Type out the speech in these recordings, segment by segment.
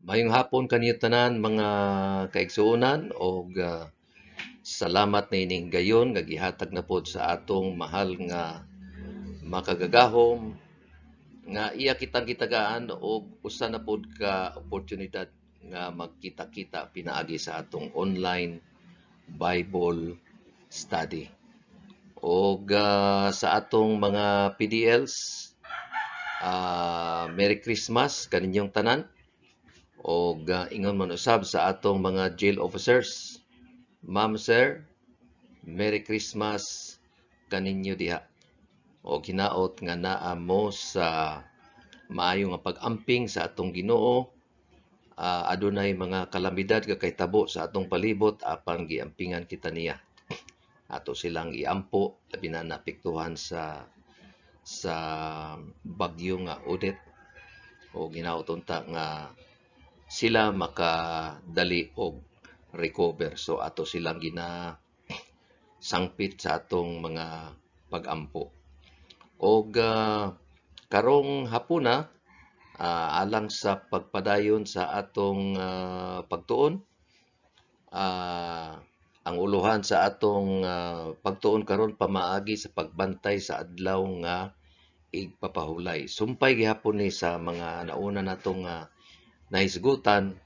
Mayong hapon kaniyo tanan mga kaigsuonan og salamat na ining gayon nga gihatag na pod sa atong mahal nga makagagahom nga iya kitang gitagaan og usa na pod ka oportunidad nga magkita-kita pinaagi sa atong online Bible study. Og sa atong mga PDLs, Merry Christmas kaninyong tanan. O ingon man usab sa atong mga jail officers. Ma'am, sir, Merry Christmas kaninyo diha. O hinaot nga naa mo sa maayo nga pag-amping sa atong Ginoo. Adunay mga kalamidad nga kahitabo sa atong palibot apan giampingan kita niya. Ato silang iampo labi na napektuhan sa bagyo nga Odette. O hinaot unta nga sila makadali og recover. So ato silang sangpit sa atong mga pag-ampo. Og karong hapuna alang sa pagpadayon sa atong pagtuon, ang uluhan sa atong pagtuon karon pamaagi sa pagbantay sa adlaw nga igpapahulay. Sumpay gihapon ni sa mga nauna natong nahisgutan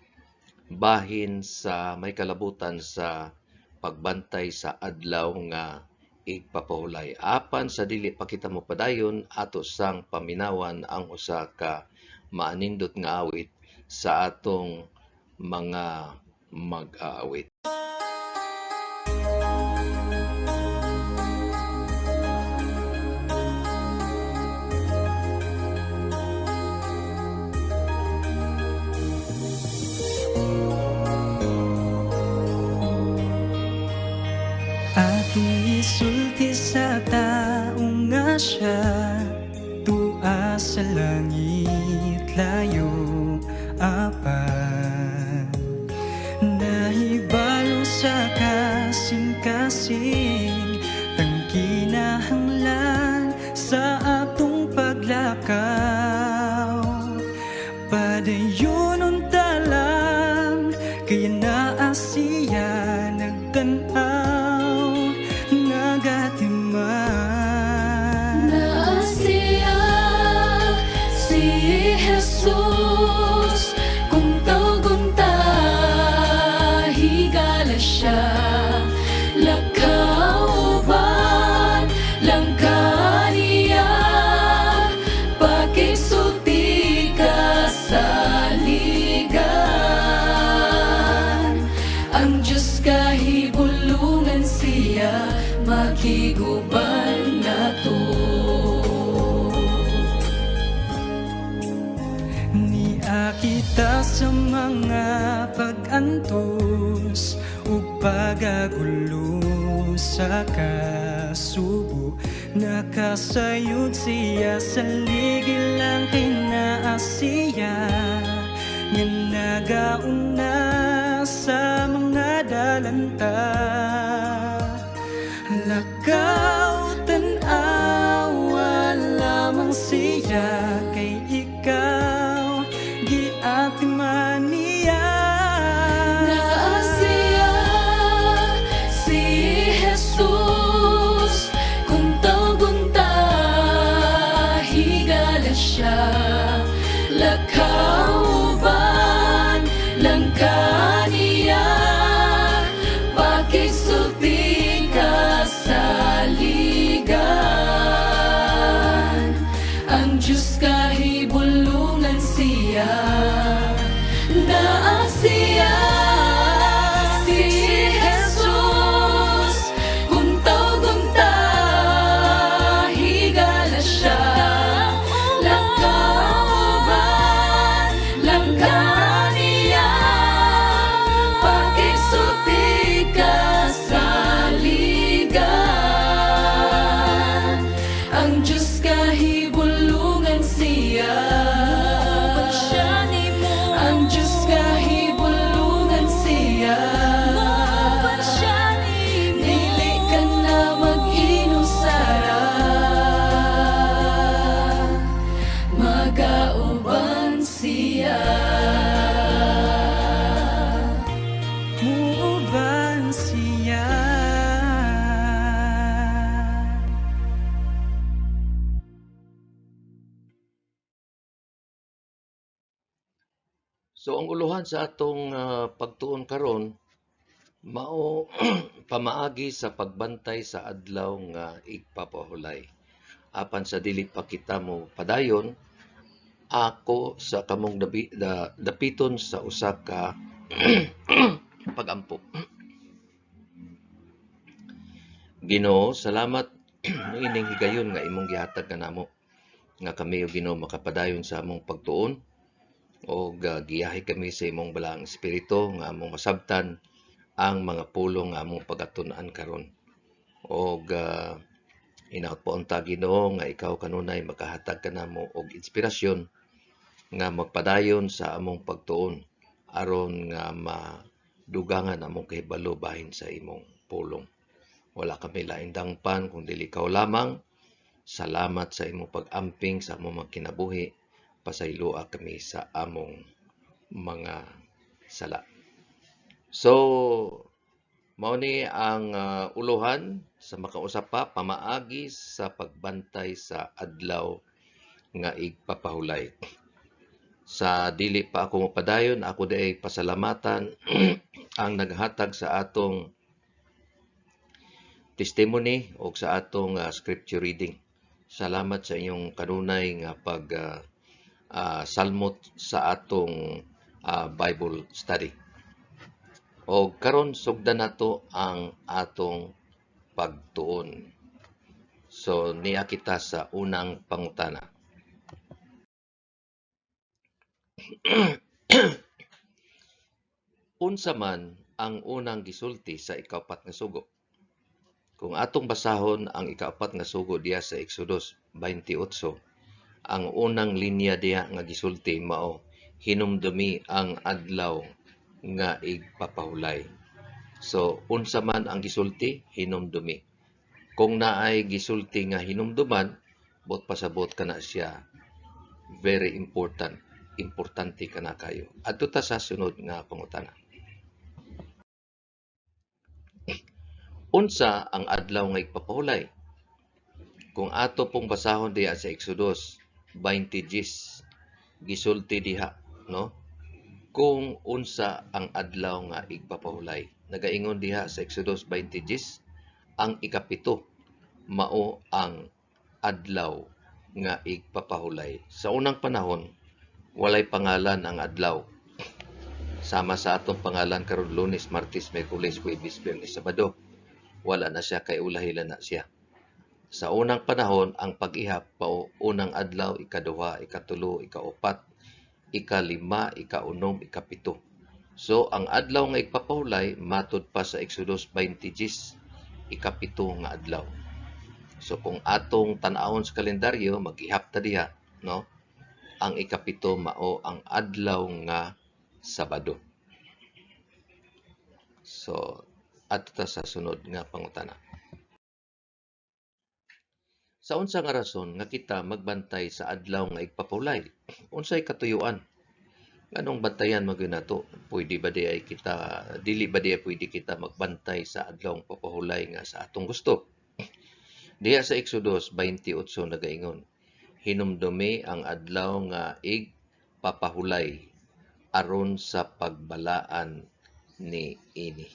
bahin sa may kalabutan sa pagbantay sa adlaw nga igpapahulay. Apan sa dili pa kita mo padayon ato sang paminawan ang usa ka maanindot nga awit sa atong mga mag-aawit. Isulti sa taong nga siya, tua sa langit layo apan, nahibalo sa kasing-kasing tangkinahanglan sa atong paglakaw. Padayon unta lang kaya naa siya nagtanaw. Jesus, kung tawag-unta, higala siya, lakauban, langka niya, pakisulti ka sa ligan. Ang Diyos kahibulungan siya, makiguban na to. Kita sa mga pag-antos ug pagagulo sa kasubo, nakasayod siya sa ligil lang kinaasiya nga nagauna sa mga dalanta. Lakaw tanawa lamang siya kay ikaw giatiman niya. Naa siya, si Jesus, kung tawag-unta, higala siya, lakauban, langka niya, pakisulti ka sa ligan. Ang Diyos kahibulungan siya, naa siya, si Jesus, kung tawag-unta, higala siya, lakauban, langka niya, pakisulti ka sa ligan. Ang Diyos kahibulungan siya, So ang uluhan sa atong pagtuon karon mao pamaagi sa pagbantay sa adlaw nga igpapahulay. Apan sa dili pa kita mo padayon, ako sa kamong dapiton sa usa ka pagampo. Ginoo, salamat ining higayon nga imong gihatag kanamo nga kami o Ginoo makapadayon sa among pagtuon o giyahi kami sa imong balaang espiritu nga among masabtan ang mga pulong nga among pagatun-an karon. O inaot po unta Ginoo nga ikaw kanunay makahatag kanamo og inspirasyon nga magpadayon sa among pagtuon aron nga madugangan among kahibalo bahin sa imong pulong. Wala kami laing dangpan kung dili ikaw lamang. Salamat sa imong pag-amping sa among mga kinabuhi. Pasayloa kami sa among mga sala. So, mao ni ang uluhan sa makausap pa pamaagi sa pagbantay sa adlaw nga igpapahulay. Sa dili pa ako mopadayon, ako day pasalamatan ang naghatag sa atong testimony o sa atong scripture reading. Salamat sa inyong kanunay nga salmot sa atong Bible study. O karon sugdan nato ang atong pagtuon. So niya kita sa unang pangutana. Unsa man ang unang gisulti sa ikaapat nga sugo? Kung atong basahon ang ikaapat nga sugo diya sa Exodus 28, ang unang linya diya nga gisulti mao hinumdumi ang adlaw nga igpapahulay. So unsa man ang gisulti, hinumdumi. Kung naay gisulti nga hinumduman, bot pasabot kana siya very important. Importante kana kayo. Adto ta sa sunod nga pangutana. Unsa ang adlaw nga igpapahulay? Kung ato pong basahon diha sa Exodus 20:10, gisulti diha, no? Kung unsa ang adlaw nga igpapahulay. Nagaingon diha sa Exodus 20:10, ang ikapito mao ang adlaw nga igpapahulay. Sa unang panahon, walay pangalan ang adlaw. Sama sa atong pangalan karon Lunes, Martes, Miyerkules, Huwebes, Biyernes, Sabado. Wala na siya kay ulahilan na siya. Sa unang panahon, ang pag-ihap mao unang adlaw, ikaduha, ikatulo, ikaupat, ikalima, ikaunom, ikapito. So ang adlaw nga igpapahulay matud pa sa Exodus 20:10, ikapito nga adlaw. So kung atong tan-awon sa kalendaryo, mag-ihap ta diha, no? Ang ikapito mao ang adlaw nga Sabado. So adto ta sa sunod nga pangutana. Sa unsa nga rason nga kita magbantay sa adlaw nga igpapahulay? Unsay katuyuan? Anong bantayan magyud nato? Pwede ba di ay kita dili ba di pwede kita magbantay sa adlaw nga papahulay nga sa atong gusto? Diha sa Exodus 28 nagaingon, hinumdumi ang adlaw nga igpapahulay aron sa pagbalaan ni ini.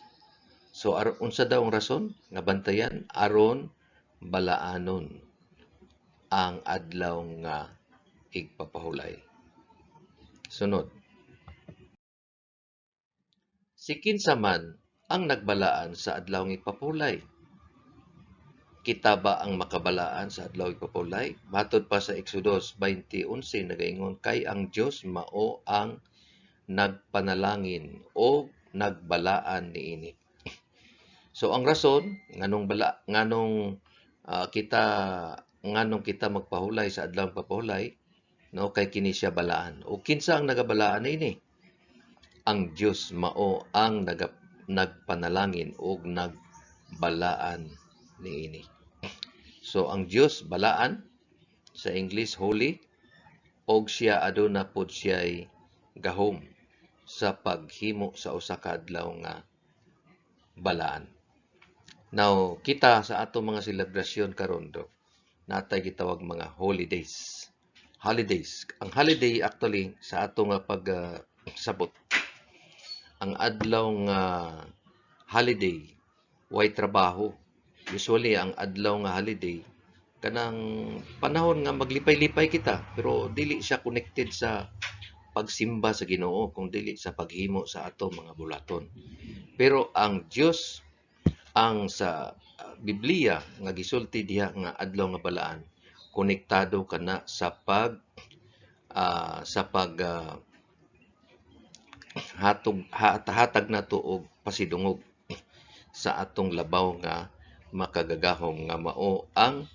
So unsa daw ang rason nga bantayan aron balaanon ang adlaw nga igpapahulay. Sunod. Si kinsa man ang nagbalaan sa adlaw nga igpapahulay? Kita ba ang makabalaan sa adlaw igpapahulay? Matod pa sa Exodus 20:11 nagaingon, kay ang Dios mao ang nagpanalangin o nagbalaan niini. So ang rason nganong kita magpahulay sa adlaw papahulay, no, kay kini siya balaan. O kinsa ang nagabalaan niini? Ang Dios mao ang nagpanalangin o nagbalaan niini. So ang Dios balaan, sa English holy, og siya aduna pod siya'y gahom sa paghimo sa usa ka adlaw nga balaan. Now, kita sa atong mga selebrasyon karon do, natay gitawag mga holidays. Holidays. Ang holiday actually sa atong sabot. Ang adlaw nga holiday way trabaho. Usually ang adlaw nga holiday kanang panahon nga maglipay-lipay kita, pero dili siya connected sa pagsimba sa Ginoo, kung dili sa paghimo sa ato mga bulaton. Pero ang Dios, ang sa Biblia nga gisulti diha nga adlaw nga balaan, konektado kana sa hatag nato og pasidungog sa atong labaw nga makagagahom nga mao ang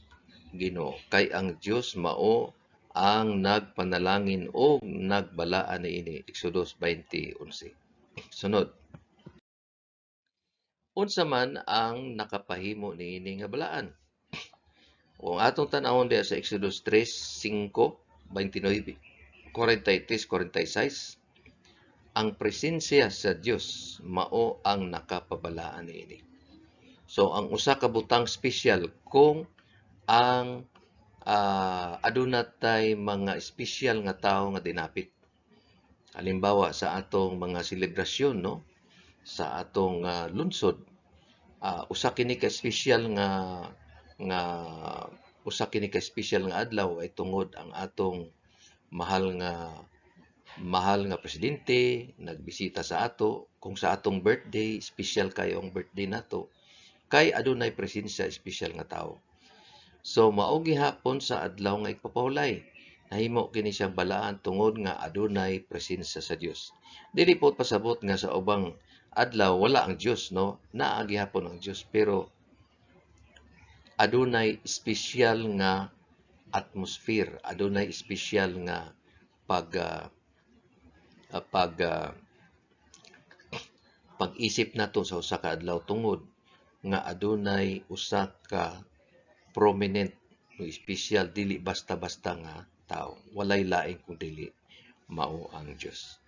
Ginoo. Kay ang Dios mao ang nagpanalangin o nagbalaan niini. Exodus 20:11. Sunod. Unsa man ang nakapahimo niini nga balaan? Kung atong tan-awon diha sa Exodus 3:5, 29, 43, 46, ang presensya sa Dios mao ang nakapabalaan niini. So ang usa ka butang special kung ang aduna tay mga espesyal nga tawo nga dinapit. Halimbawa sa atong mga selebrasyon, no, sa atong lungsod, usa kini ka espesyal nga usa kini ka espesyal nga adlaw ay tungod ang atong mahal nga presidente nagbisita sa ato. Kung sa atong birthday, special kayo ang birthday nato, kay adunay presensya espesyal nga tawo. So mao gihapon sa adlaw nga igpapahulay, nahimo kini siyang balaan tungod nga adunay presensya sa Dios. Dili po pasabot nga sa ubang adlaw wala ang Dios, no? Naa gihapon ang Dios, pero adunay espesyal nga atmosphere, adunay espesyal nga pag-isip nato sa usa ka adlaw tungod nga adunay usa ka prominent o espesyal, dili basta-basta nga tao. Walay lain kung dili mao ang Dios.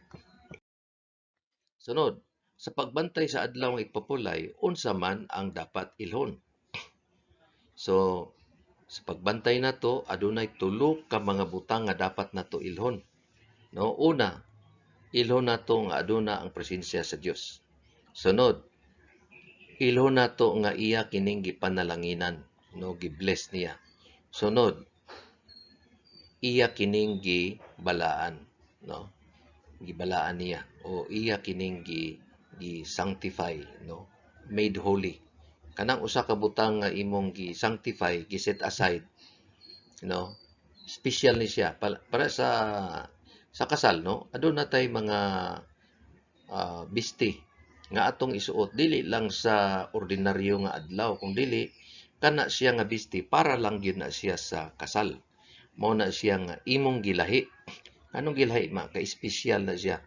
Sunod, sa pagbantay sa adlaw nga igpapulay, unsa man ang dapat ilhon? So, sa pagbantay nato adunay tulo ka mga butang nga dapat nato ilhon. No, una, ilhon nato nga aduna ang presensya sa Dios. Sunod, ilhon nato nga iya kining gipanalanginan, no, gibless niya. Sunod, iya kining gibalaan, no, gibalaan niya, o iya kining gi-sanctify, no, made holy. Kanang usa ka butang nga imong gi-sanctify, gi-set aside, no, special ni siya para sa kasal, no. Aduna tay mga bisti nga atong isuot, dili lang sa ordinaryo nga adlaw, kung dili kana siya nga bisti para lang gyud na siya sa kasal. Mao na siya nga imong gilahi. Anong gilahi ma? Kay espesyal na siya.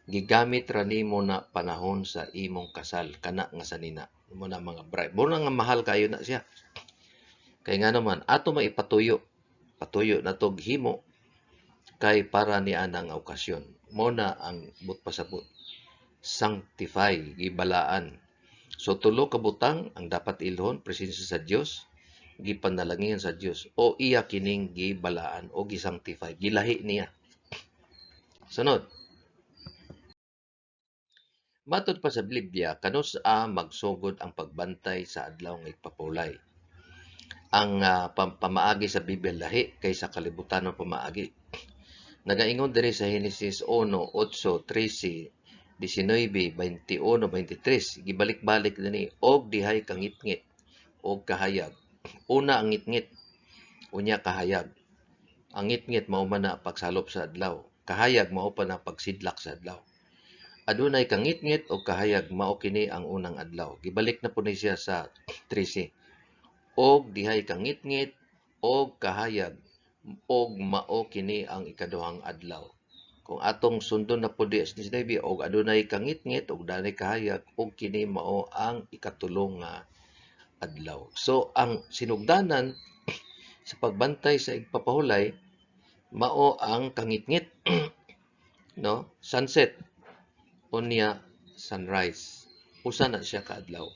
Gigamit ra nimo na panahon sa imong kasal, kana nga sanina. Mo na mga bride. Mo na nga mahal kayo na siya. Kay nga naman ato maipatuyo. Patuyo na tog himo kay para ni anang okasyon. Mo na ang but pasabot. Sanctify, gibalaan. So tulo ka butang ang dapat ilhon, presensya sa Dios, gipanalangin sa Dios, o iya kining gibalaan o gisanctify, gilahi niya. Sunod. Matod pa sa Biblia, kanus magsugod ang pagbantay sa adlaw nga igpapulay. Ang pamaagi sa Biblia lahi kaysa kalibutan ng pamaagi. Nagaingon diri sa Genesis 1:8, 13, 19, 21, 23, gibalik-balik din og dihay kangitngit og kahayag. Una ang ngitngit, unya kahayag. Ang ngitngit mao man na pagsalop sa adlaw, kahayag mao pa na pagsidlak sa adlaw. Adunay kangitngit og kahayag mao kini ang unang adlaw. Gibalik na po ni siya sa 13. Og dihay kangitngit og kahayag og mao kini ang ikaduhang adlaw. Kung atong sundon na po di sa Sinabi, og adunay kangitngit, og danay kahayag, og kini mao ang ikatulong nga adlaw. So, ang sinugdanan sa pagbantay sa igpapahulay, mao ang kangitngit, no? Sunset, unya sunrise. Usa na siya ka adlaw.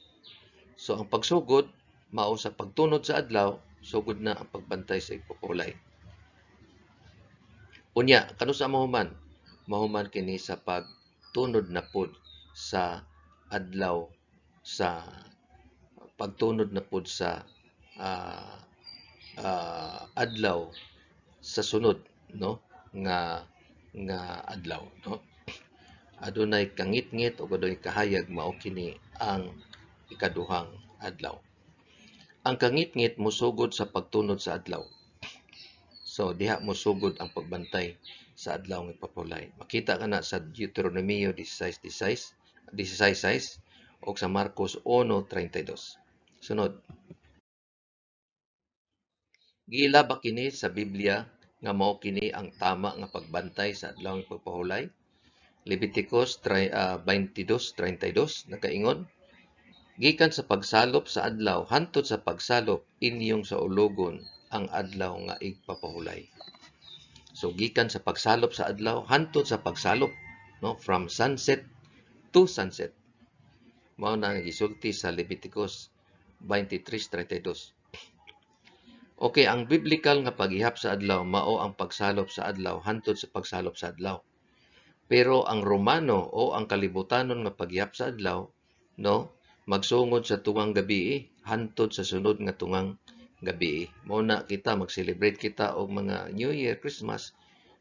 So, ang pagsugod, mao sa pagtunod sa adlaw, sugod na ang pagbantay sa igpapahulay. Unya, kanusa mo man, mahuman kini sa pagtunod na pud sa adlaw sa pagtunod na pud sa ah, adlaw sa sunod, no, nga adlaw, no. Adunay kangit-ngit o adunay kahayag mao kini ang ikaduhang adlaw. Ang kangit-ngit mosugod sa pagtunod sa adlaw. So diha mosugod ang pagbantay sa adlaw nga ipapahulay. Makita kana sa Deuteronomio 16:16, 16:6 o sa Marcos 1:32. Sunod. Giilaba kini sa Biblia nga mao kini ang tama nga pagbantay sa adlaw nga ipapahulay. Leviticus 22:32 nakaingon, gikan sa pagsalop sa adlaw hantod sa pagsalop inyong sa ulogon ang adlaw nga igpapahulay. So gikan sa pagsalop sa adlaw hantod sa pagsalop, no, from sunset to sunset. Mao na ang gisulti sa Leviticus 23:32. Okay, ang biblical nga paghihap sa adlaw mao ang pagsalop sa adlaw hantod sa pagsalop sa adlaw. Pero ang Romano o ang kalibutanon nga paghihap sa adlaw, no, magsungod sa tungang gabi hantod sa sunod nga tungang gabi. Mao na kita mag-celebrate kita og mga New Year, Christmas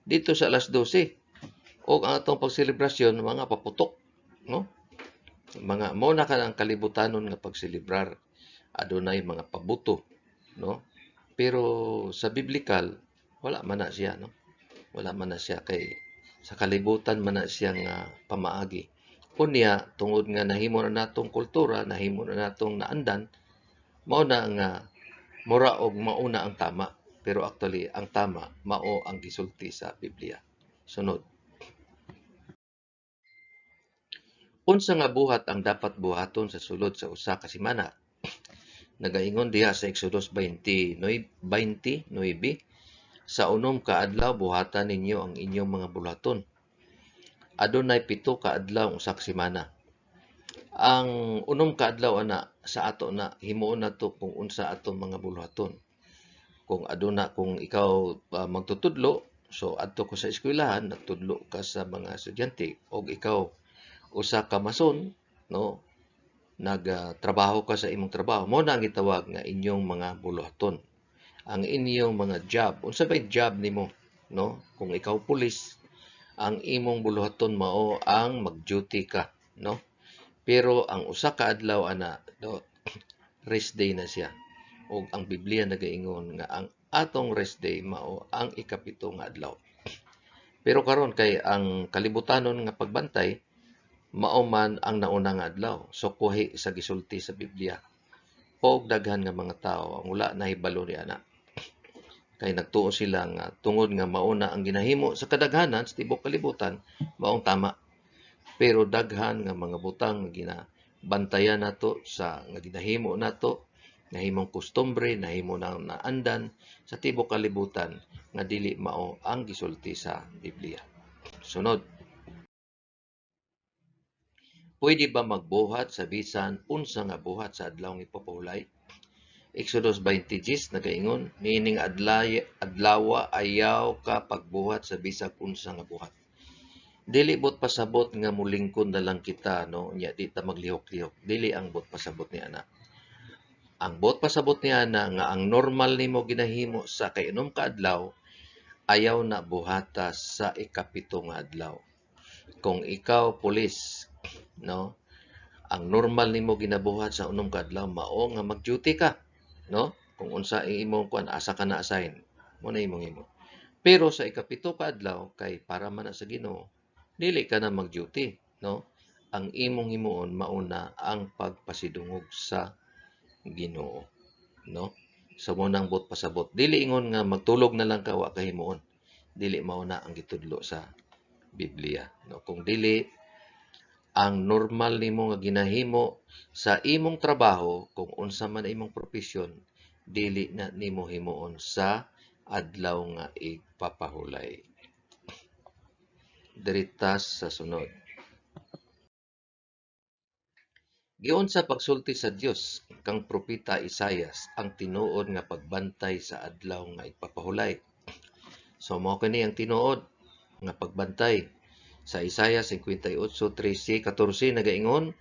dito sa alas 12. Og ang atong pagselebrasyon mga paputok, no? Mga mao na ka ang kalibutanon nga pagselebrar. Adunay mga pabuto, no? Pero sa biblical wala man na siya, no? Wala man na siya kay sa kalibutan man na siya nga pamaagi. Unya tungod nga nahimo na natong kultura, nahimo na natong naandan, mao na nga mura og mauna ang tama. Pero actually ang tama mao ang gisulti sa Biblia. Sunod. Unsa nga buhat ang dapat buhaton sa sulod sa usa ka semana? Nagaingon diha sa Exodus 20:9, sa unom ka adlaw buhatan ninyo ang inyong mga buhaton. Adunay 7 ka adlaw usa ka semana. Ang unom ka adlaw ana sa ato na himuon nato kung unsa atong mga buhaton. Kung ikaw magtutudlo, so adto ko sa eskwelahan, nagtudlo ka sa mga estudyante o ikaw usa ka mason, no, nagtrabaho ka sa imong trabaho, mo na ang gitawag nga inyong mga buluhaton. Ang inyong mga job, unsa bay job nimo, no? Kung ikaw pulis, ang imong buluhaton mao ang mag-duty ka, no? Pero ang usa ka adlaw ana, no, rest day na siya. O ang Biblia nagaingon nga ang atong rest day mao ang ikapito nga adlaw. Pero karon kay ang kalibutanon nga pagbantay mao man ang nauna nga adlaw. So kuhi sa gisulti sa Biblia. Og daghan nga mga tawo ang wala nahibalo ni ana. Kay nagtuo sila nga tungod nga mauna ang ginahimo sa kadaghanan sa tibok kalibutan maong tama. Pero daghan nga mga butang nga ginabantayan nato sa nga ginahimo nato, nahimong kustombre, nahimo na naandan sa tibok kalibutan nga dili mao ang gisulti sa Biblia. Sunod. Pwede ba magbuhat sa bisan unsa nga buhat sa adlaw nga ipapahulay? Exodus 20:10 nagaingon, nining adlawa ayaw ka pagbuhat sa bisag unsa nga buhat. Dili bot pasabot nga mulingkod na lang kita, no, nya di ta maglihok-lihok. Dili ang bot pasabot ni ana. Ang bot pasabot ni ana nga ang normal nimo ginahimo sa kainom ka adlaw ayaw na buhata sa ikapito nga adlaw. Kung ikaw pulis, no, ang normal nimo ginabuhat sa unom ka adlaw mao nga mag-duty ka, no? Kung unsa imong kuan asa ka na assign, mo na imong imo. Pero sa ikapito ka adlaw kay para man na sa Ginoo, dili ka na mag-duty, no? Ang imong himuon mauna ang pagpasidungog sa Ginoo, no? Sa munang bot pasabot, dili ingon nga magtulog na lang ka wa ka himuon. Dili mao na ang gitudlo sa Biblia, no? Kung dili ang normal nimo nga ginahimo sa imong trabaho, kung unsa man imong profesyon, dili na nimo himuon sa adlaw nga igpapahulay. Diritas sa sunod. Giun sa pagsulti sa Dios kang propeta Isaias ang tinuod nga pagbantay sa adlaw nga igpapahulay. So mao kini ang tinuod nga pagbantay Sa Isaiah 58:13-14 nagaingon,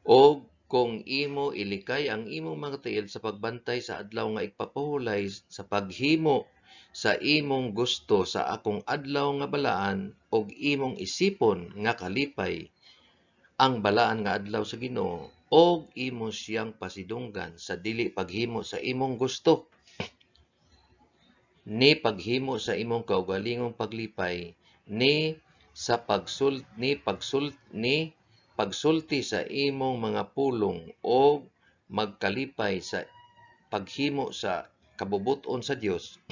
og kung imo ilikay ang imong mga tiil sa pagbantay sa adlaw nga igpapahulay sa paghimo sa imong gusto sa akong adlaw nga balaan, og imong isipon nga kalipay ang balaan nga adlaw sa Ginoo, og imo siyang pasidunggan sa dili paghimo sa imong gusto, ni paghimo sa imong kaugalingong paglipay, ni pagsulti sa imong mga pulong, o magkalipay sa paghimo sa kabubuton sa Dios,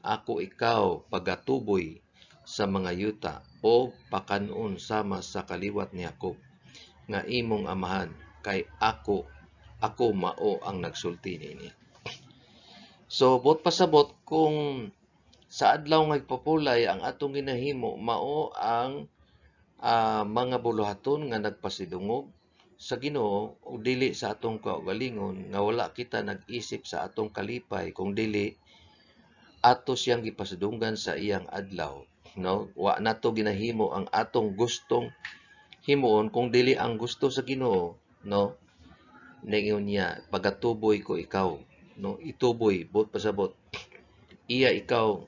ako ikaw pagatuboy sa mga yuta o pakanon sama sa kaliwat ni Jacob nga imong amahan, kay ako mao ang nagsulti niini. So bot pasabot kung sa adlaw nga igpapulay ang atong ginahimo mao ang mga buluhaton nga nagpasidungog sa Ginoo, o dili sa atong kaugalingon, nga wala kita nag-isip sa atong kalipay, kung dili ato siyang gipasidunggan sa iyang adlaw, no? Wa nato ginahimo ang atong gustong himuon, kung dili ang gusto sa Ginoo, no? Ningon niya, pagatuboy ko ikaw, no? Ituboy bot pasabot, iya ikaw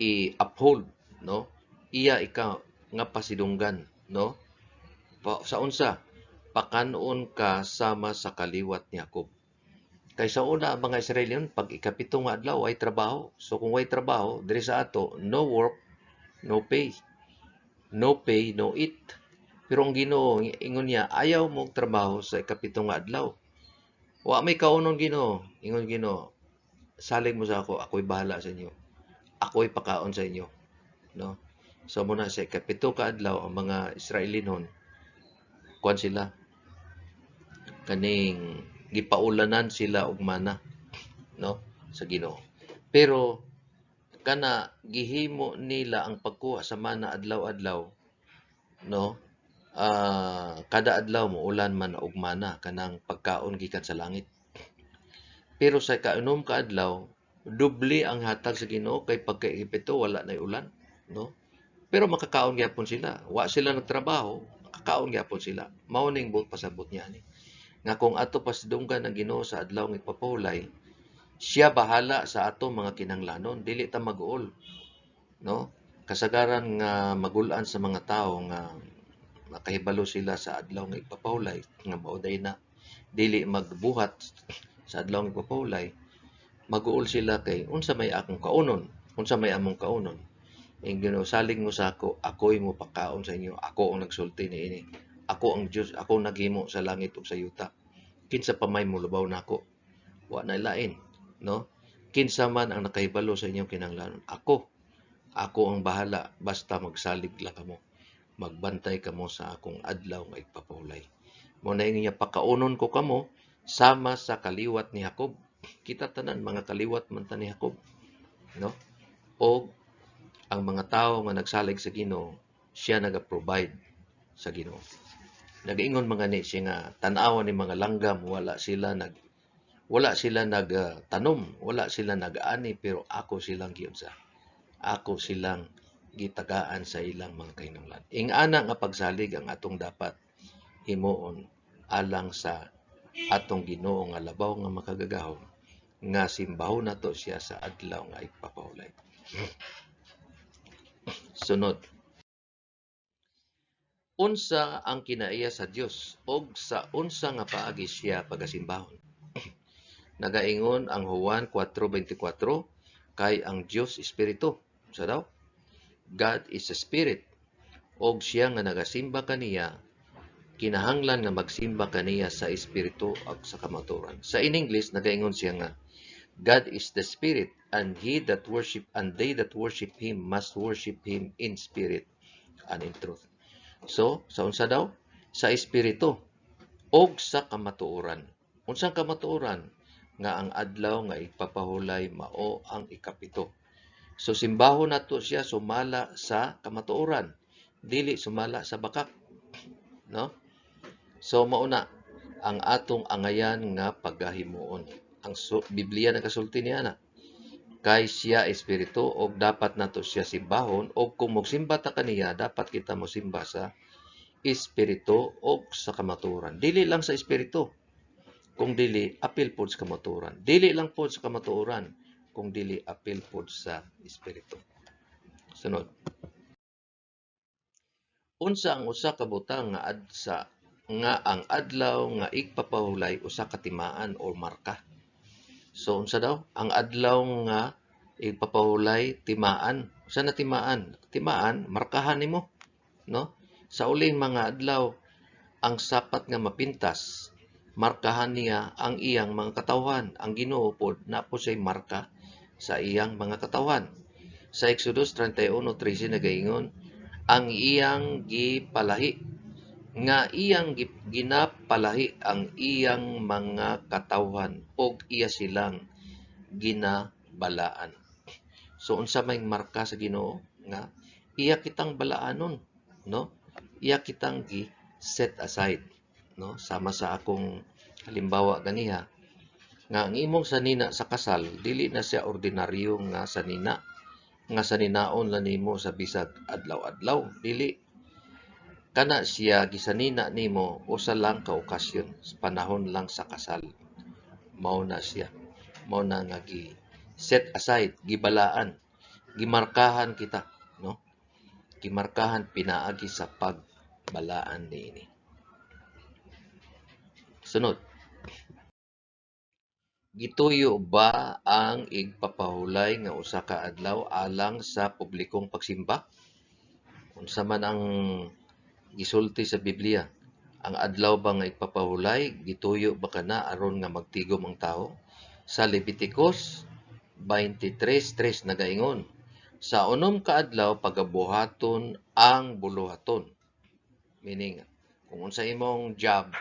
i-uphold, no? Iya ikaw nga pasidunggan, no? Sa unsa, pakanon ka sama sa kaliwat ni Jacob. Kay sa una ang mga Israelian, pag ikapito nga adlaw ay trabaho. So kung way trabaho diri sa ato, no work, no pay. No pay, no eat. Pero ang Ginoo ingon niya, ayaw mo trabaho sa ikapito nga adlaw. Wa may kaunon Ginoo. Ingon Ginoo, salig mo sa ako, ako'y bahala sa inyo. Ako'y pakaon sa inyo, no? So muna sa ikapito ka adlaw ang mga Israelinon kuan sila kaning gipaulanan sila og mana, no, sa Ginoo. Pero kana gihimo nila ang pagkuha sa mana adlaw-adlaw, no? Kada adlaw mo ulan man og mana kanang pagkaon gikan sa langit. Pero sa kaunom ka adlaw, doble ang hatag sa Ginoo, kay pagkaipito wala nay ulan, no? Pero makakaon gyapon sila. Wa sila nagtrabaho, makakaon gyapon sila. Mao ning buot pasabot niya ni. Nga kung ato pasidunggan ang Ginoo sa adlaw ng ipapahulay, siya bahala sa ato mga kinahanglanon, dili ta mag-uol, no? Kasagaran nga magulan sa mga tao nga makahibalo sila sa adlaw ng ipapahulay, nga mauday na dili magbuhat sa adlaw ng ipapahulay, mag-uol sila kay unsa may akong kaunon, unsa may among kaunon. Ang Ginoo, salig mo sa ako, ako'y mo pakaon sa inyo, ako ang nagsulti niini. Ako ang Dios, ako naghimo sa langit ug sa yuta. Kinsa pa may mulubaw nako, wa na lain, no? Kinsa man ang nakahibalo sa inyong kinahanglanon, ako ang bahala, basta magsalig lang kamo, magbantay kamo sa akong adlaw nga igpapahulay. Mo na niya, pakaunon ko kamo sama sa kaliwat ni Jacob. Kita tanan mga kaliwat man ta ni Jacob, no? O ang mga tao nga nagsalig sa Ginoo, siya naga-provide sa Ginoo. Nagaingon mga ni siya nga tan-awan ni mga langgam, wala sila nagtanom, wala sila nag-ani, pero ako silang giunsa. Ako silang gitagaan sa ilang mga kinahanglan. Ingana nga pagsalig ang atong dapat himuon alang sa atong Ginoo nga labaw nga makagagahom, nga simbahon nato siya sa adlaw nga ipapahulay. Sunod. Unsa ang kinaiya sa Dios, og sa unsa nga paagi siya pagasimbahon. Nagaingon ang Juan 4:24, kay ang Dios espiritu. Sa daw? God is a spirit. Og siya nga nagasimba kaniya, kinahanglan nga magsimba kaniya sa espiritu ug sa kamatuoran. Sa in English nagaingon siya nga, God is the spirit, and they that worship him must worship him in spirit and in truth. So, sa unsa daw? Sa espiritu og sa kamatuoran. Unsang kamatuoran? Nga ang adlaw nga ipapahulay mao ang ikapito. So simbahon nato siya sumala sa kamatuoran, dili sumala sa bakak, no? So mauna ang atong angayan nga pagahimuon. Ang Biblia nagasulti niya na, kay siya espiritu og dapat nato siya simbahon, og kung mogsimba ta kaniya dapat kita mosimba sa espiritu og sa kamatuoran. Dili lang sa espiritu, kung dili apil pod sa kamatuoran. Dili lang pod sa kamatuoran, kung dili apil pod sa espiritu. Sunod. Unsa ang usa ka butang nga ang adlaw nga igpapahulay usa ka timaan o marka. So unsa daw? Ang adlaw nga igpapahulay timaan. Usa na timaan? Timaan markahan nimo, no? Sa uling mga adlaw ang sapat nga mapintas, markahan niya ang iyang mga katawhan. Ang Ginoo pod na po say marka sa iyang mga katawhan. Sa Exodus 31:13 nagaingon, ang iyang gipalahi nga iyang ginapalahi ang iyang mga katawhan og iya silang ginabalaan. So unsa may marka sa Ginoo nga iya kitang balaanon, no? Iya kitang gi set aside, no? Sama sa akong halimbawa ganiha nga ang imong sanina sa kasal dili na siya ordinaryo nga sanina nga saninaon lang nimo sa bisag adlaw-adlaw, dili. Kana siya gisanina nimo usa lang ka okasyon, panahon lang sa kasal. Mao na siya. Mao na nga gi set aside, gibalaan, gimarkahan kita, no? Gimarkahan pinaagi sa pagbalaan niini. Sunod. Gituyo ba ang igpapahulay nga usa ka adlaw alang sa publikong pagsimba? Unsa man ang gisulti sa Biblia? Ang adlaw ba nga igpapahulay, gituyo ba kana aron nga magtigom ang tao? Sa Leviticus 23:3 nagaingon, sa unom ka adlaw pagabuhaton ang buluhaton. Meaning, kung unsa imong job,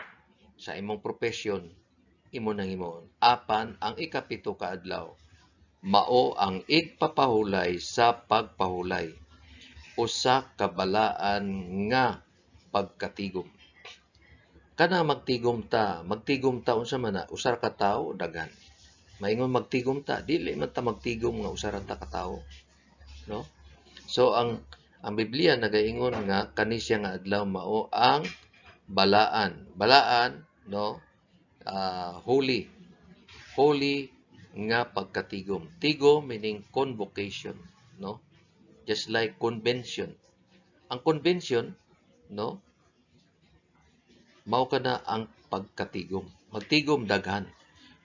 sa imong profession, imo nang himuon. Apan ang ikapito ka adlaw mao ang igpapahulay sa pagpahulay, usa ka balaan nga pagkatigom. Kana magtigom ta unsa man na usa ka tawo daghan. Maingon magtigom ta, dili man ta magtigom nga usa ra ta ka tawo, no? So ang Biblia nagaingon nga kani siya nga adlaw mao ang balaan, no? Holy nga pagkatigom. Tigom meaning convocation, no? Just like convention. Ang convention, no? Mao kana ang pagkatigom. Magtigom daghan.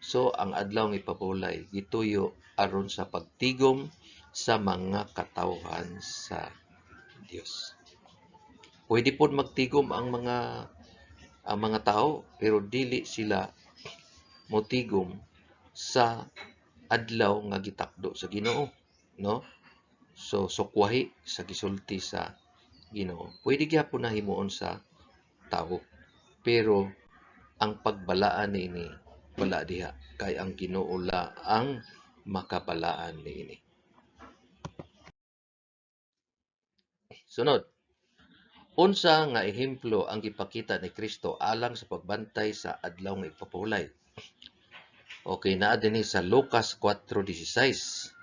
So ang adlaw nga ipapahulay gituyo aron sa pagtigom sa mga katawhan sa Dios. Pwede pod magtigom ang mga tao, pero dili sila motigom sa adlaw nga gitakdo sa Ginoo, no? So sukwahi sa gisulti sa Ginoo. Pwede gyapon na himuon sa tao, pero ang pagbalaan niini wala diha, kay ang Ginoo la ang makabalaan niini. Sunod. Unsa nga ehemplo ang gipakita ni Kristo alang sa pagbantay sa adlaw nga ipapahulay? Okay, naa dinhi sa Lucas 4:16.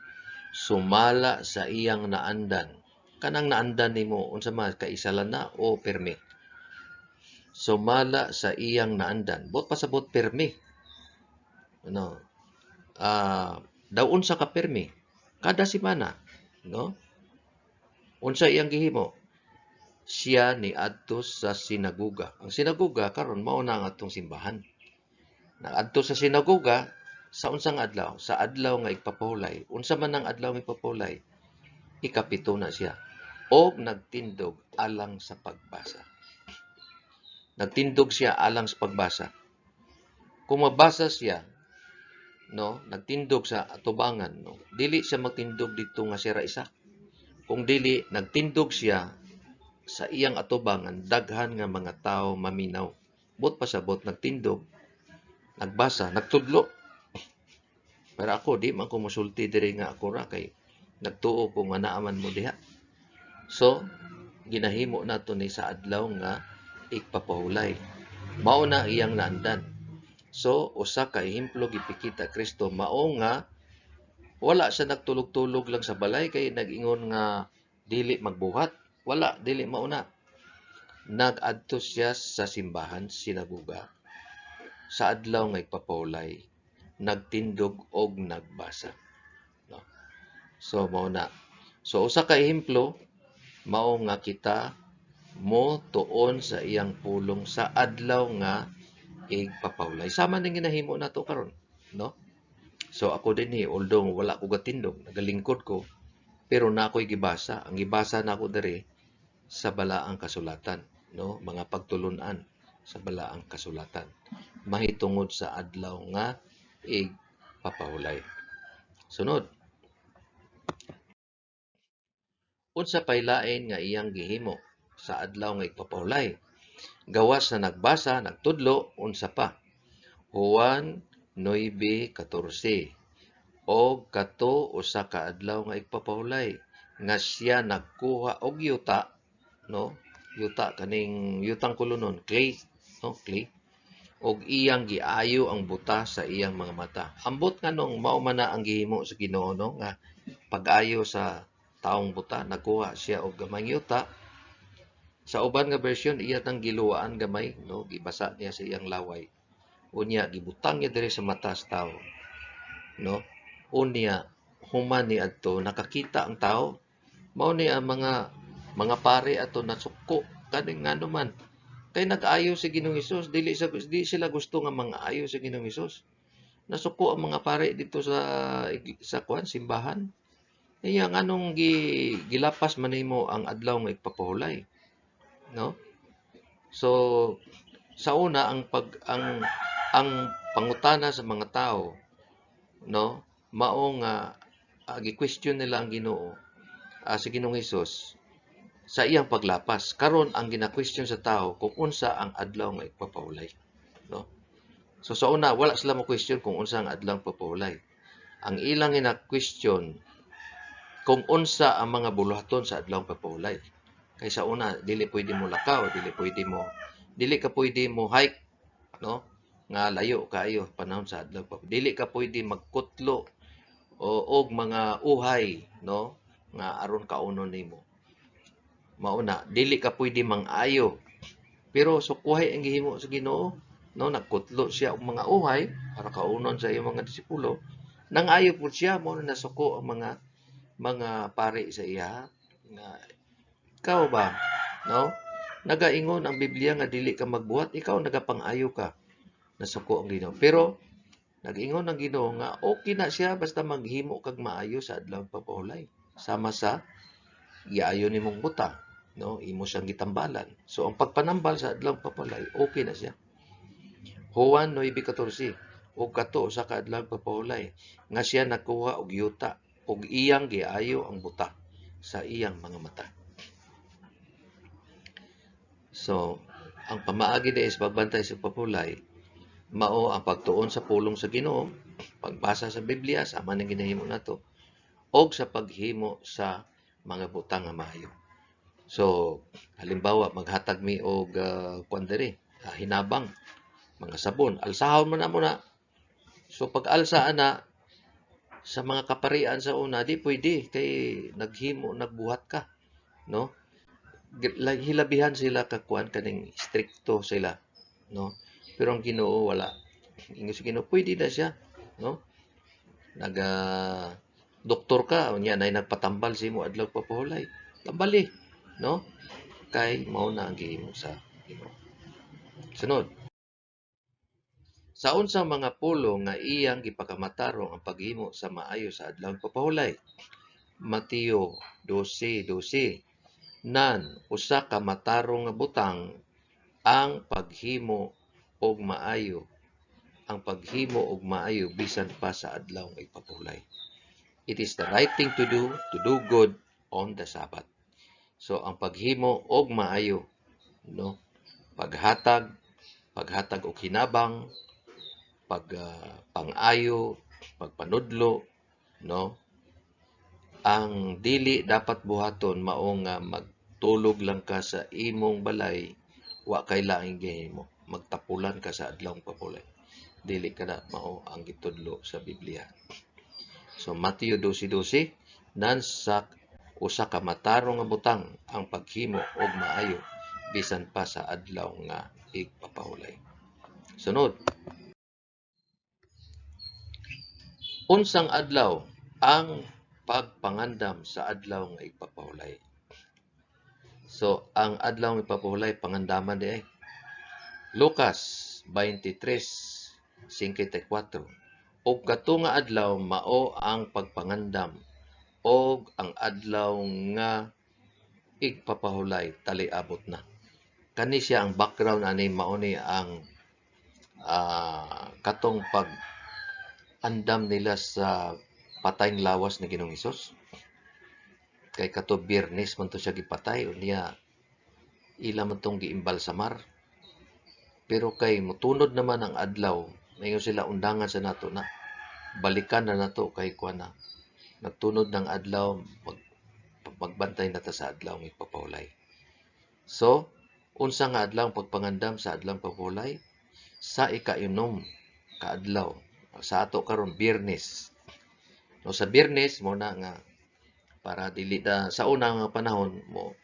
Sumala sa iyang naandan. Kanang naandan nimo unsa man kaisalan na o permi? Sumala sa iyang naandan. Bot pasabot permi. No. Daw unsa ka permi? Kada semana, no? Unsa iyang gihimo? Siya ni adto sa sinagoga. Ang sinagoga karon mao na ang atong simbahan. Naadto sa sinagoga sa unsang adlaw? Sa adlaw nga igpapahulay. Unsa man ang adlaw nga igpapahulay? Ikapito na siya. Og nagtindog alang sa pagbasa. Nagtindog siya alang sa pagbasa. Kung mabasa siya, no, nagtindog sa atubangan, no, dili siya magtindog dito nga sira isa. Kung dili nagtindog siya sa iyang atubangan, daghan nga mga tao maminaw. Bot pasabot nagtindog, nagbasa, nagtudlo. Pero ako, di man ko musulti diri nga ako ra kay nagtuo ko nga naaman mo diha. So, ginahimo nato ni sa adlaw nga igpapahulay. Mao na iyang naandan. So, usa ka ehemplo gipikita Kristo mao nga Wala siya nagtulog-tulog lang sa balay kay nag-ingon nga dili magbuhat. Wala, dili mauna. Nag-adto siya sa simbahan, sinaguga, sa adlaw nga ipapawlay, nagtindog og nagbasa. No? So, mao na. So, usa ka ehemplo, mao nga kita mo tuon sa iyang pulong sa adlaw nga igpapawlay. Sama ning ginahimo nato karon, no? So ako din although wala ko gatindog, nagalingkod ko, pero na ako'y gibasa. Ang gibasa na ako diri sa balaang kasulatan, no? Mga pagtulunan sa balaang kasulatan. Mahitungod sa adlaw nga igpapawlay. Sunod. Unsa pay lain nga iyang gihimo sa adlaw nga igpapawlay? Gawas na nagbasa, nagtudlo, unsa pa? Juan 9:14. Og kato usa ka adlaw nga igpapawlay nga siya nagkuha og yuta, no? Yuta kaning yutang kulunon, clay, no? Clay. Og iyang giayo ang buta sa iyang mga mata. Ambot nganong mao man na ang gihimo sa Ginoo, no? Nga pag-ayo sa taong buta, nagkuha siya og gamay yuta. Sa uban nga version, iya nang giluwaan gamay, no? Gibasa niya sa iyang laway. Unya gibutang niya diri sa mata sa tao, no? Unya human ni adto nakakita ang tao, mao ni ang mga pare ato nasuko kaning ngano man kay nag-ayo si Ginoong Hesus, di sila gusto nga mang-ayo si Ginoong Hesus. Nasuko ang mga pare dito sa simbahan. Iya nganong gilapas man nimo ang adlaw nga igpapahulay, no? So sa una ang pangutana sa mga tao, no, mao nga gi-question nila ang Ginoo, si Ginoong Hesus sa iyang paglapas. Karon ang gina-question sa tao kung unsa ang adlaw nga igpapahulay, no? So sa una wala sila mo question kung unsa ang adlaw nga papahulay. Ang ilang ina-question kung unsa ang mga buluhaton sa adlaw nga papahulay. Kay sa una dili pwede mo lakaw, dili ka pwede mo hike, no? Nga layo kaayo panahon sa adlaw pa. Dili ka pwede magkutlo og mga uhay, no? Nga aron kaunon nimo. Mauna, dili ka pwede mang-ayo. Pero sukuhay ang gihimo sa Ginoo, no? Nagkutlo siya og mga uhay para kaunon sa iyang mga disipulo. Nang-ayo pud siya, mo na nasuko ang mga pare sa iya nga ikaw ba, no? Nagaingon ang Biblia nga dili ka magbuhat, ikaw nagapang-ayo ka. Nasuko ang Ginoo. Pero nag-ingon ang Ginoo nga okay na siya basta maghimo kag maayo sa adlaw papahulay. Sama sa giayo nimong buta, no? Imo siyang gitambalan. So ang pagpanambal sa adlaw papahulay, okay na siya. Juan 9:14. Og kato sa adlaw papahulay nga siya nakuha og yuta og iyang giayo ang buta sa iyang mga mata. So, ang pamaagi is pagbantay sa papulay, mao ang pagtuon sa pulong sa Ginoo, pagbasa sa Biblia, sama ng ginahimo nato, o sa paghimo sa mga butang nga maayo. So, halimbawa, maghatag mi og hinabang, mga sabon, alsahon mo na. So, pag alsa na, sa mga kaparian sa una, di pwede, kay nagbuhat ka, no? Hilabihan sila kakuan kaning stricto sila, no? Pero ang Ginoo wala. Ingon sa Ginoo pwede na siya, no? Doktor ka unya nay nagpatambal sa imo adlaw papahulay. Tambali, no? Kay mao na ang gihimo sa Ginoo. Sunod. Sa unsang mga pulong nga iyang gipakamatarong ang paghimo sa maayo sa adlaw papahulay. Mateo 12:12. Nan usa ka matarong nga butang ang paghimo og maayo bisan pa sa adlaw nga ipapulay. It is the right thing to do good on the Sabbath. So ang paghimo og maayo, no? Paghatag og hinabang, pang-ayo, pagpanudlo, no? Ang dili dapat buhaton mao nga magtulog lang ka sa imong balay, wa kay laing gihimo. Magtapulan ka sa adlaw papulay. Dili ka na mao ang gitudlo sa Biblia. So Mateo 12:12 nan sa usa ka matarong nga butang ang paghimo og maayo bisan pa sa adlaw nga igpapahulay. Sunod, unsang adlaw ang pagpangandam sa adlaw nga igpapahulay. So ang adlaw nga igpapahulay pangandaman di ay Lucas 23:54. Og kato nga adlaw mao ang pagpangandam og ang adlaw nga igpapahulay taliabot na. Kani siya ang background ani mao ni ang katong pag-andam nila sa patayng lawas ni Ginoong Hesus. Kay kato Biyernes man to siya gipatay unya ila man tong giimbalsamar. Pero kay mutunod naman ang adlaw, mayon sila undangan sa nato na balikan na nato kay kuana. Nagtunod ng adlaw, magbantay na ta sa adlaw ng ipapahulay. So, unsa nga adlaw ang pagpangandam sa adlaw ng pagpapahulay? Sa ikainom ka adlaw. Sa ato karon Biyernes. No, sa Biyernes mo na nga para dili na sa una nga panahon mo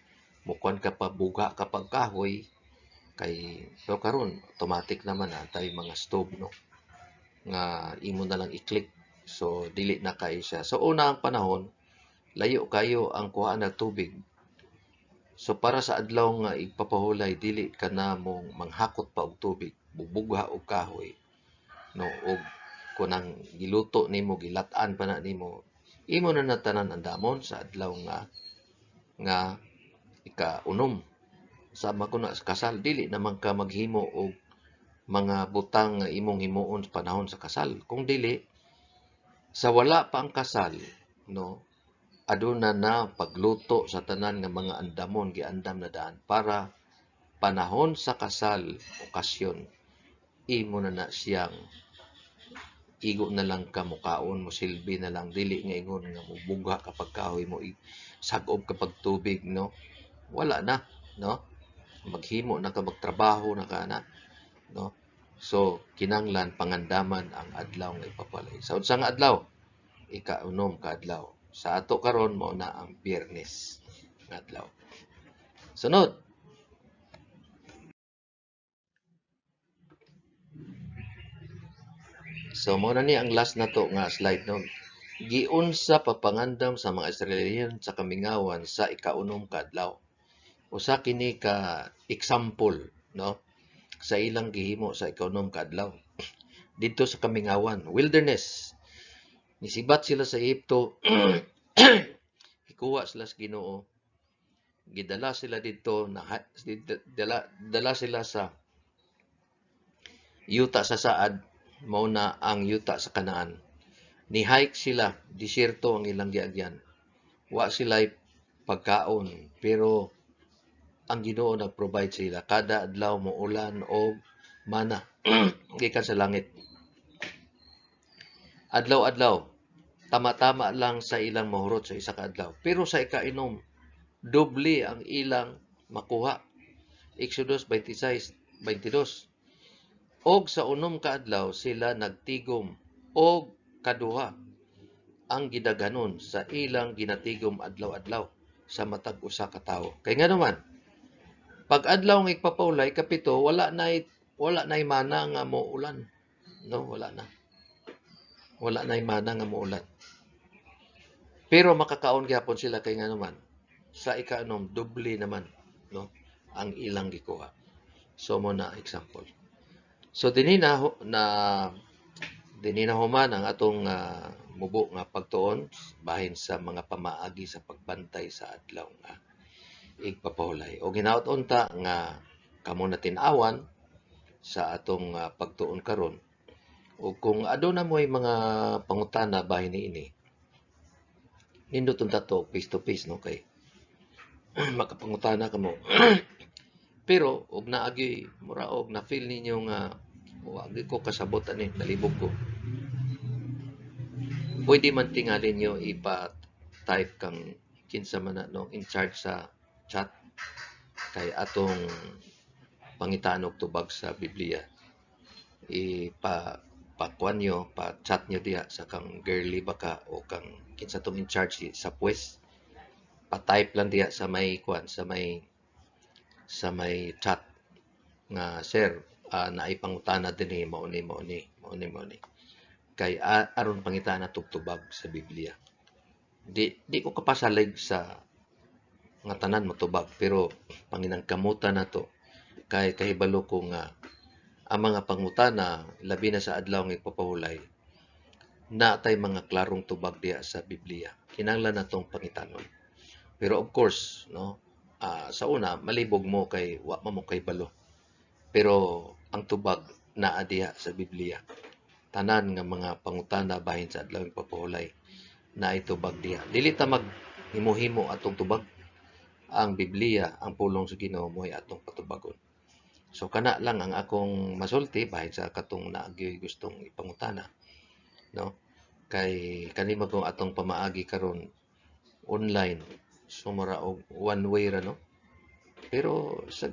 kuan ka pa buga kapag kahoy kay pero karon automatic naman tay mga stove no nga imo na lang i-click. So dili na kay siya. So una ang panahon layo kayo ang kuhaan ng tubig. So para sa adlaw nga igpapahulay dili ka na mong manghakot pa og tubig, bubugha og kahoy. No og kunang giluto nimo, gilat-an pa na nimo, imo na natanan ang damon sa adlaw nga ikaunom. Sama ko na sa kasal, dili naman ka maghimo og mga butang nga imong himuon sa panahon sa kasal. Kung dili, sa wala pa ang kasal, no, aduna na pagluto sa tanan nga mga andamon, giandam na daan para panahon sa kasal, okasyon, imo na siyang igo na lang ka mukaon mo, silbi na lang, dili nga ingon nga mubuga kapag kahoy mo, sagob kapag tubig, no, wala na, no, maghimo na ka, magtrabaho na ka na, no. So kinanglan pangandaman ang adlaw nga ipapalay. Sa unsang adlaw? Ikaunom ka adlaw. Sa ato karon mao na ang Biyernes nga adlaw. Sunod. So mao na ni ang last nato nga slide no. Giunsa papangandam sa mga Israeliyan sa kamingawan sa ikaunom ka adlaw. Usa kini ka example no sa ilang gihimo sa ikaunom ka adlaw. Dito sa kamingawan, wilderness. Nisibat sila sa Ehipto. Ikuha sila sa Ginoo. Gidala sila dito na dala sila sa yuta sa Saad, mao na ang yuta sa Kanaan. Ni-hike sila, disyerto ang ilang giagyan. Wa sila pagkaon, pero ang Ginoo nag-provide sila. Kada adlaw mo ulan o mana gikan sa langit. Adlaw-adlaw, tama-tama lang sa ilang mahurot sa isa ka adlaw. Pero sa ikainom, doble ang ilang makuha. Exodus 26:22. Og sa unom ka adlaw sila nagtigom og kaduha ang gidaghanon sa ilang ginatigom adlaw-adlaw sa matag usa ka tawo. Kay nga naman, pag adlaw nga igpapahulay kapito, wala nay mana nga muulan. No, wala na. Wala nay mana nga muulan. Pero makakaon gyapon sila kay nga naman sa ikaanom doble naman no ang ilang gikuha. So mo na example. So dinina human ang atong mubo nga pagtuon bahin sa mga pamaagi sa pagbantay sa adlaw nga igpapahulay. O ginaot unta nga kamo na tin-awan sa atong pagtuon karon. O kung aduna mo'y mga pangutana bahin niini, nindot unta to face to face no kay makapangutana kamo. Pero og naagi mura og na feel ninyo nga wagi ko kasabot ani nalibog ko. Pwede man tingalin nyo ipa-type kang kinsa man no in charge sa chat kay atong pangitaan og tubag sa Biblia. pakuan nyo, pa-chat nyo diya sa kang girly baka o kang kinsa tong in charge sa pwes, pa-type lang diya sa may kuan, sa may chat nga sir, naay pangutana dinhi mauni kay aron pangita na tugtubag sa Biblia. Di ko kapasalig sa nga tanan matubag, pero panginangkamutan na to kay kahibalo ko nga ang mga pangutana labi na sa adlaw nga ipapahulay na tay mga klarong tubag diya sa Biblia. Kinahanglan natong pangitanon. Pero of course, no, sa una malibog mo kay wa mo kay balo. Pero ang tubag naa diha sa Biblia. Tanan nga mga pangutana bahin sa adlaw nga ipapahulay na itubag diha. Dili ta maghimo-himo atong tubag. Ang Biblia, ang pulong sa Ginoo mo'y atong patubagon. So kana lang ang akong masulti bahin sa katong naagyoy gustong ipangutana, no? Kay kanimo kung atong pamaagi karon online, so mura og one way ra, no? Pero sa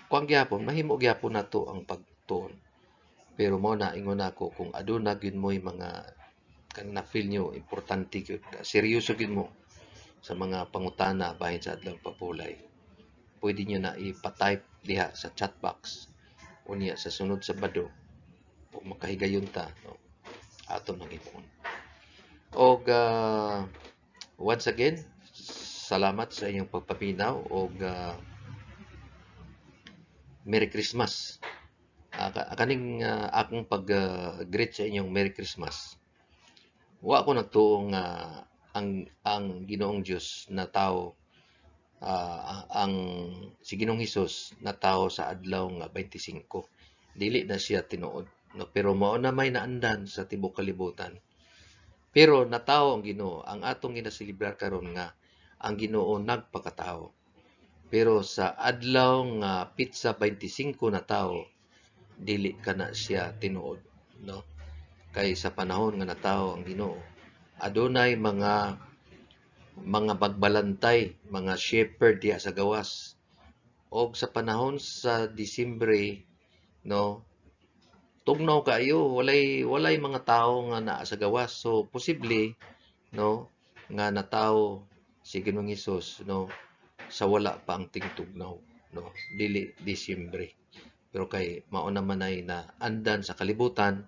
kuang gyapon mahimo gyapon nato ang pagtuon. Pero mo na ingon ako kung aduna gyud mo'y mga kang na-feel nyo importante gyud, seryoso gyud mo sa mga pangutana bahin sa adlaw papulay, pwede nyo na ipa-type diha sa chat box unya sa sunod sa Sabado o makahigayon ta, no, aton nang ipon. Og once again, salamat sa inyong pagpaminaw og Merry Christmas. Kaning akong pag-greet sa inyong Merry Christmas. Wa ko nagtuo nga ang Ginoong Dios na tao, ang si Ginoong Hesus na tao sa adlaw nga 25. Dili na siya tinuod, no? Pero mao na may naandan sa tibuok kalibutan. Pero natao ang Ginoo. Ang atong ginaselebrar karon nga ang Ginoo nagpakatao. Pero sa adlaw nga pitsa 25 na tao, dili kana siya tinuod, no? Kay sa panahon nga natao ang Ginoo, adunay mga bagbalantay, mga shepherd diha sa gawas. Og sa panahon sa Disyembre, no, tugnaw kaayo, walay mga tao nga naa sa gawas. So posible, no, nga natawo si Ginoong Hesus, no, sa wala pa ang tingtugnaw, no, dili Disyembre. Pero kay mao naman ay na andan sa kalibutan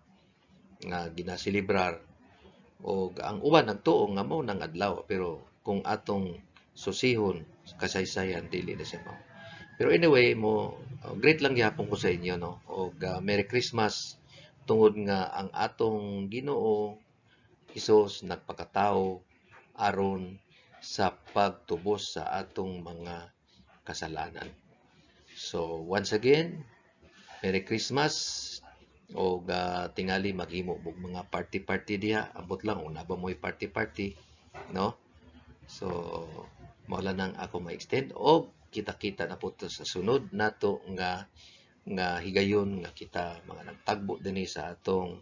nga ginaselebrar, o ang uban nagtuo nga mao nang adlaw, pero kung atong susihon kasaysayan dili na siya mao. Pero anyway, great lang gyapon ko sa inyo, no, og Merry Christmas, tungod nga ang atong Ginoo Hesus nagpakatao aron sa pagtubos sa atong mga kasalanan. So once again, Merry Christmas. O tingali maghimo og mga party diha, abot lang una ba mo'y party, no? So mao lang nang ako ma-extend, og kita-kita na po sa sunod nato nga higayon nga kita mga nagtagbo dinhi sa atong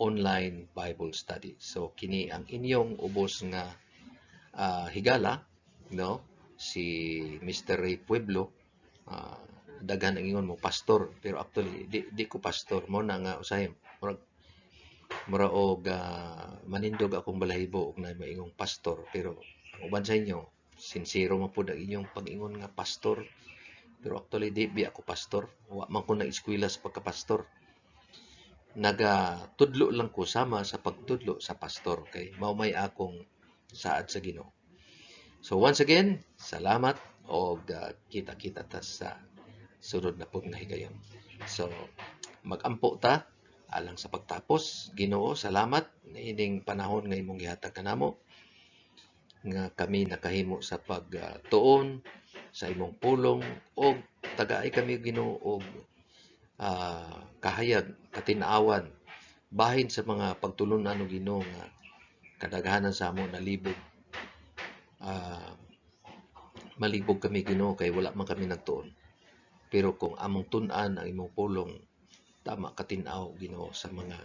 online Bible study. So kini ang inyong ubos nga higala, no, si Mr. Ray Pueblo. Daghan ang ingon mo pastor, pero actually di ko pastor, mo na nga usahay mura og manindog akong balahibo og na maingong pastor. Pero ang uban sa inyo, sincero man pud ang inyong pag-ingon nga pastor, pero actually di ako pastor, wa man ko na-eskwela sa pagka-pastor. Nagatudlo lang ko sama sa pagtudlo sa pastor, kay mao may akong saad sa Ginoo. So once again, salamat, og kita-kita ta sa sunod na pong nahigayon. So, mag-ampo ta alang sa pagtapos. Ginoo, salamat na ining panahon nga imong gihatag kanamo nga kami nakahimo sa pagtuon sa imong pulong, og tagaay kami Ginoo og kahayag, katinawan bahin sa mga pagtulunan og Ginoo nga kadaghanan sa amo nalibog. Malibog kami Ginoo kay wala man kami nagtuon. Pero kung among tun-an ang imong pulong, tama katinaw Ginoo sa mga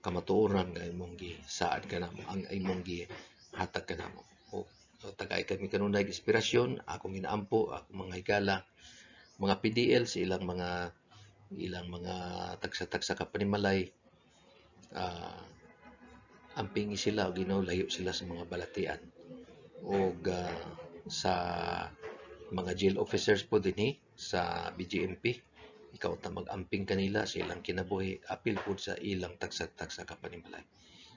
kamatuoran nga imong gisaad kanamo, ang imong gihatag kanamo. O tagay kami kanunay inspirasyon, akong ginaampo, akong mga higala, mga PDL sa ilang mga ilang mga tagsa-tagsa ka panimalay, amping sila o layo sila sa mga balatian o sa mga jail officers po dinhi sa BGMP. Ikaw ta mag-amping kanila sa ilang kinabuhi, apil po sa ilang tagsa-tagsa ka panimalay.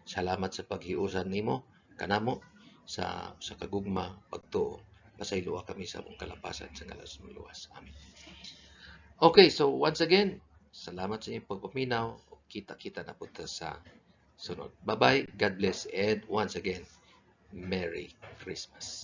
Salamat sa paghiusan nimo kanamo sa kagugma pagtuo. Pasayloa kami sa among kalapasan sa ngalan sa luwas. Amen. Okay, so once again, salamat sa inyong pagpaminaw. Kita-kita na punta sa sunod. Bye-bye, God bless, and once again, Merry Christmas.